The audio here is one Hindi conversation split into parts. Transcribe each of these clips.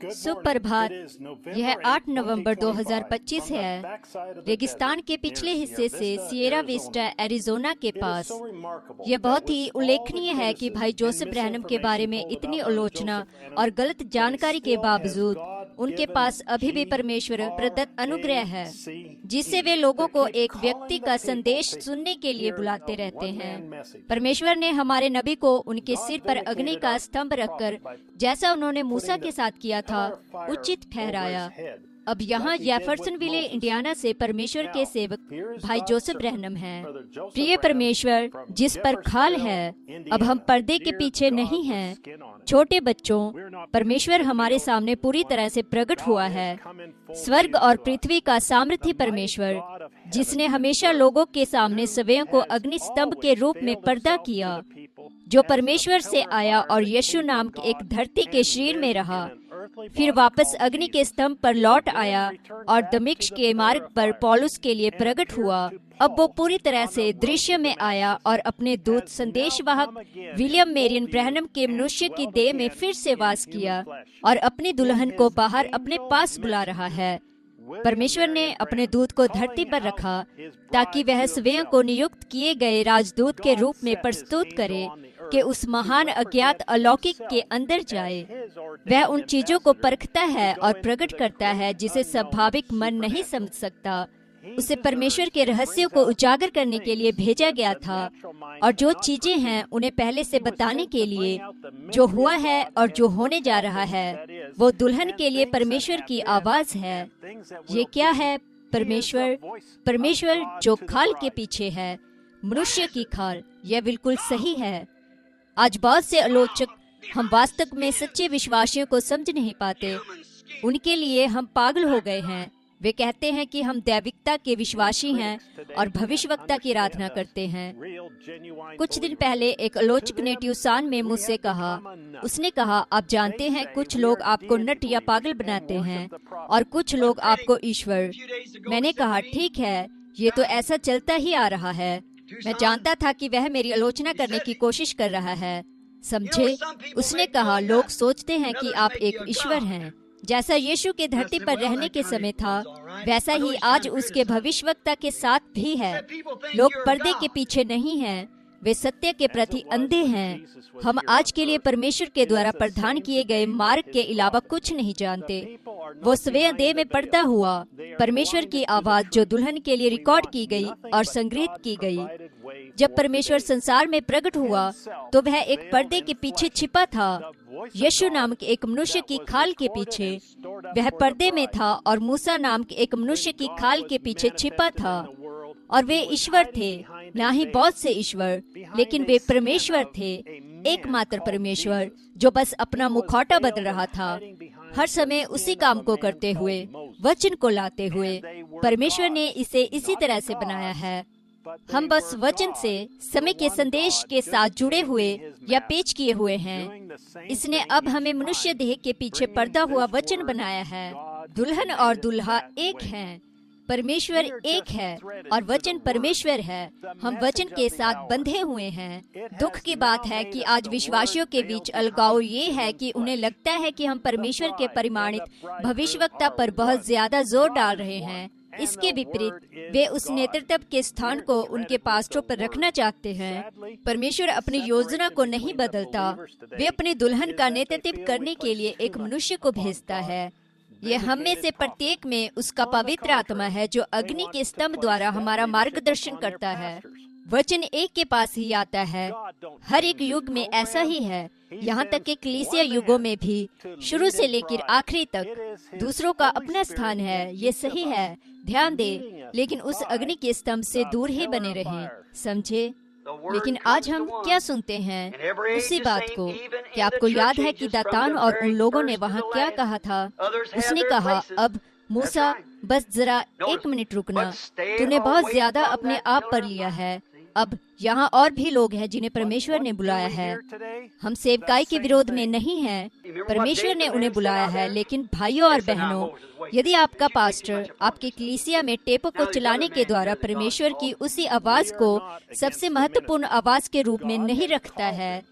सुप्रभात। यह 8 नवंबर 2025 है। रेगिस्तान के पिछले हिस्से से सिएरा विस्टा, एरिज़ोना के पास। यह बहुत ही उल्लेखनीय है कि भाई जोसेफ ब्रैनम के बारे में इतनी आलोचना और गलत जानकारी के बावजूद उनके पास अभी भी परमेश्वर प्रदत्त अनुग्रह है, जिससे वे लोगों को एक व्यक्ति का संदेश सुनने के लिए बुलाते रहते हैं। परमेश्वर ने हमारे नबी को उनके सिर पर अग्नि का स्तंभ रखकर, जैसा उन्होंने मूसा के साथ किया था, उचित ठहराया। अब यहाँ जेफरसनविले, इंडियाना से परमेश्वर के सेवक भाई जोसेफ ब्रैनम हैं। प्रिय परमेश्वर, जिस पर खाल है, अब हम पर्दे के पीछे नहीं हैं। छोटे बच्चों, परमेश्वर हमारे सामने पूरी तरह से प्रकट हुआ है। स्वर्ग और पृथ्वी का सामर्थी परमेश्वर, जिसने हमेशा लोगों के सामने सवैयों को अग्नि स्तंभ के रूप में पर्दा किया, जो परमेश्वर से आया और यीशु नाम के एक धरती के शरीर में रहा, फिर वापस अग्नि के स्तंभ पर लौट आया और दमिश्क के मार्ग पर पौलुस के लिए प्रकट हुआ। अब वो पूरी तरह से दृश्य में आया और अपने दूत संदेशवाहक विलियम मेरियन ब्रैनम के मनुष्य की देह में फिर से वास किया और अपनी दुल्हन को बाहर अपने पास बुला रहा है। परमेश्वर ने अपने दूत को धरती पर रखा ताकि वह स्वयं को नियुक्त किए गए राजदूत के रूप में प्रस्तुत करे कि उस महान अज्ञात अलौकिक के अंदर जाए। वह उन चीजों को परखता है और प्रकट करता है जिसे स्वाभाविक मन नहीं समझ सकता। उसे परमेश्वर के रहस्यों को उजागर करने के लिए भेजा गया था, और जो चीजें हैं उन्हें पहले से बताने के लिए, जो हुआ है और जो होने जा रहा है। वो दुल्हन के लिए परमेश्वर की आवाज है। ये क्या है? परमेश्वर जो खाल के पीछे है, मनुष्य की खाल। यह बिल्कुल सही है। आज बहुत से आलोचक हम वास्तव में सच्चे विश्वासियों को समझ नहीं पाते। उनके लिए हम पागल हो गए हैं। वे कहते हैं कि हम दैविकता के विश्वासी हैं और भविष्यवक्ता की आराधना करते हैं। कुछ दिन पहले एक आलोचक ने ट्यूसान में मुझसे कहा, उसने कहा, आप जानते हैं, कुछ लोग आपको नट या पागल बनाते हैं और कुछ लोग आपको ईश्वर। मैंने कहा, ठीक है, ये तो ऐसा चलता ही आ रहा है। मैं जानता था कि वह मेरी आलोचना करने की कोशिश कर रहा है। समझे? उसने कहा, लोग सोचते हैं कि आप एक ईश्वर हैं। जैसा यीशु के धरती पर रहने के समय था, वैसा ही आज उसके भविष्यवक्ता के साथ भी है। लोग पर्दे के पीछे नहीं हैं, वे सत्य के प्रति अंधे हैं। हम आज के लिए परमेश्वर के द्वारा प्रदान किए गए मार्ग के अलावा कुछ नहीं जानते। वो स्वयं देह में पर्दा हुआ, परमेश्वर की आवाज जो दुल्हन के लिए रिकॉर्ड की गई और संग्रहित की गई। जब परमेश्वर संसार में प्रकट हुआ तो वह एक पर्दे के पीछे छिपा था, यीशु नाम के एक मनुष्य की खाल के पीछे। वह पर्दे में था और मूसा नाम के एक मनुष्य की खाल के पीछे छिपा था। और वे ईश्वर थे, ना ही बहुत से ईश्वर, लेकिन वे परमेश्वर थे, एकमात्र परमेश्वर, जो बस अपना मुखौटा बदल रहा था, हर समय उसी काम को करते हुए, वचन को लाते हुए। परमेश्वर ने इसे इसी तरह से बनाया है। हम बस वचन से समय के संदेश के साथ जुड़े हुए या पेश किए हुए हैं। इसने अब हमें मनुष्य देह के पीछे पर्दा हुआ वचन बनाया है। दुल्हन और दुल्हा एक हैं, परमेश्वर एक है और वचन परमेश्वर है। हम वचन के साथ बंधे हुए हैं। दुख की बात है कि आज विश्वासियों के बीच अलगाव ये है कि उन्हें लगता है कि हम परमेश्वर के परिमाणित भविष्यवक्ता पर बहुत ज्यादा जोर डाल रहे हैं। इसके विपरीत वे उस नेतृत्व के स्थान को उनके पास्टरों पर रखना चाहते हैं। परमेश्वर अपनी योजना को नहीं बदलता। वे अपनी दुल्हन का नेतृत्व करने के लिए एक मनुष्य को भेजता है। यह हम में से प्रत्येक में उसका पवित्र आत्मा है, जो अग्नि के स्तंभ द्वारा हमारा मार्गदर्शन करता है। वचन एक के पास ही आता है। हर एक युग में ऐसा ही है, यहाँ तक कि कलीसिया युगों में भी, शुरू से लेकर आखिरी तक। दूसरों का अपना स्थान है, ये सही है, ध्यान दे, लेकिन उस अग्नि के स्तंभ से दूर ही बने रहें। समझे? लेकिन आज हम क्या सुनते हैं? उसी बात को। क्या आपको याद है कि दातान और उन लोगों ने वहाँ क्या कहा था? उसने कहा, अब मूसा, बस जरा एक मिनट रुकना, तूने बहुत ज्यादा अपने आप पर लिया है। अब यहाँ और भी लोग हैं जिन्हें परमेश्वर ने बुलाया है। हम सेवकाई के विरोध में नहीं हैं। परमेश्वर ने उन्हें बुलाया है। लेकिन भाइयों और बहनों, यदि आपका पास्टर आपके कलीसिया में टेपों को चलाने के द्वारा परमेश्वर की उसी आवाज को सबसे महत्वपूर्ण आवाज के रूप में नहीं रखता है,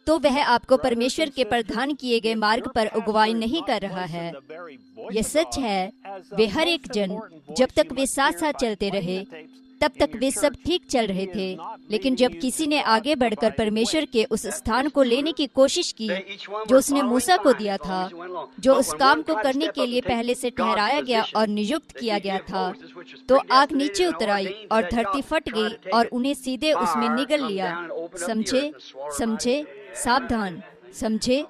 तो वह आपको परमेश्वर के प्रदान किए गए मार्ग पर अगुवाई नहीं कर रहा है। यह सच है, वे हर एक जन जब तक वे साथ साथ चलते रहे तब तक वे सब ठीक चल रहे थे, लेकिन जब किसी ने आगे बढ़कर परमेश्वर के उस स्थान को लेने की कोशिश की जो उसने मूसा को दिया था, जो उस काम को करने के लिए पहले से ठहराया गया और नियुक्त किया गया था, तो आग नीचे उतर आई और धरती फट गई और उन्हें सीधे उसमें निगल लिया। समझे, समझे, सावधान, समझे।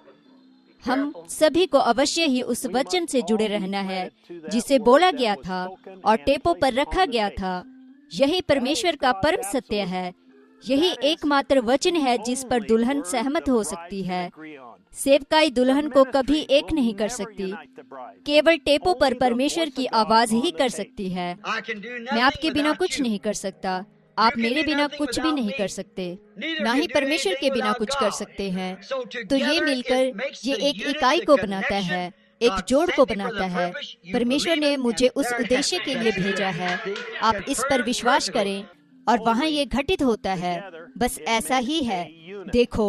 हम सभी को अवश्य ही उस वचन से जुड़े रहना है जिसे बोला गया था और टेपों पर रखा गया था। यही परमेश्वर का परम सत्य है। यही एकमात्र वचन है जिस पर दुल्हन सहमत हो सकती है। सेवकाई दुल्हन को कभी एक नहीं कर सकती, केवल टेपों पर परमेश्वर की आवाज ही कर सकती है। मैं आपके बिना कुछ नहीं कर सकता, आप मेरे बिना कुछ भी नहीं कर सकते, ना ही परमेश्वर के बिना कुछ कर सकते हैं। तो ये मिलकर ये एक इकाई को बनाता है, एक जोड़ को बनाता है। परमेश्वर ने मुझे उस उद्देश्य के लिए भेजा है। आप इस पर विश्वास करें और वहाँ ये घटित होता है। बस ऐसा ही है। देखो,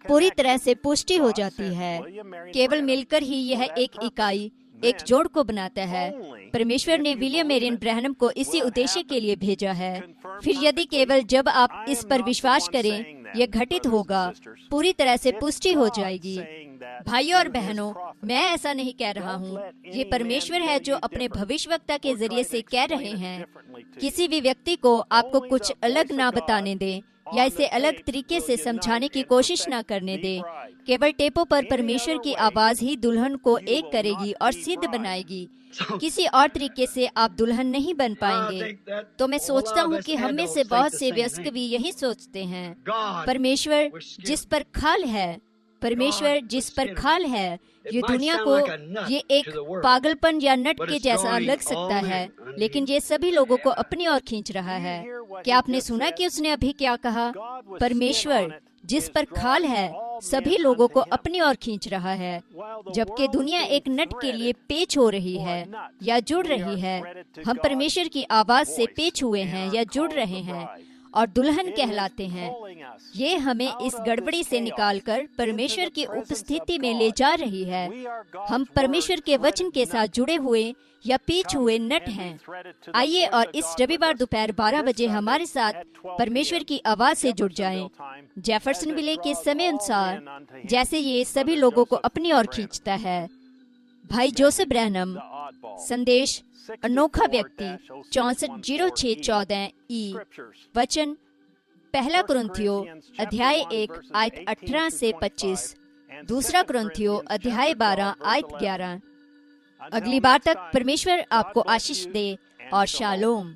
पूरी तरह से पुष्टि हो जाती है। केवल मिलकर ही यह एक इकाई, एक जोड़ को बनाता है। परमेश्वर ने विलियम मेरियन ब्रैनम को इसी उद्देश्य के लिए भेजा है। फिर यदि केवल जब आप इस पर विश्वास करें, यह घटित होगा, पूरी तरह से पुष्टि हो जाएगी। भाइयों और बहनों, मैं ऐसा नहीं कह रहा हूँ। ये परमेश्वर है जो अपने भविष्यवक्ता के जरिए से कह रहे हैं। किसी भी व्यक्ति को आपको कुछ अलग ना बताने दें या इसे अलग तरीके से समझाने की कोशिश ना करने दें। केवल टेपों पर परमेश्वर की आवाज ही दुल्हन को एक करेगी और सिद्ध बनाएगी। किसी और तरीके से आप दुल्हन नहीं बन पाएंगे। तो मैं सोचता हूँ कि हम में से बहुत से वयस्क भी यही सोचते हैं। परमेश्वर जिस पर खाल है, परमेश्वर जिस पर खाल है, ये दुनिया को ये एक पागलपन या नट के जैसा लग सकता है, लेकिन ये सभी लोगों को अपनी ओर खींच रहा है। क्या आपने सुना कि उसने अभी क्या कहा? परमेश्वर जिस पर खाल है, सभी लोगों को अपनी ओर खींच रहा है, जबकि दुनिया एक नट के लिए पेच हो रही है या जुड़ रही है। हम परमेश्वर की आवाज से पेच हुए हैं या जुड़ रहे हैं और दुल्हन कहलाते हैं। ये हमें इस गड़बड़ी से निकालकर परमेश्वर की उपस्थिति में ले जा रही है। हम परमेश्वर के वचन के साथ जुड़े हुए या पीछ हुए नट हैं। आइए और इस रविवार दोपहर 12 बजे हमारे साथ परमेश्वर की आवाज से जुड़ जाएं। जेफरसनविले के समय अनुसार, जैसे ये सभी लोगों को अपनी ओर खींचता है। भाई जोसेफ ब्रैनम, संदेश अनोखा व्यक्ति 640614 ई। वचन 1 कुरिन्थियों अध्याय 1 आयत 18 से 25, 2 कुरिन्थियों अध्याय 12 आयत 11। अगली बार तक परमेश्वर आपको आशीष दे और शालोम।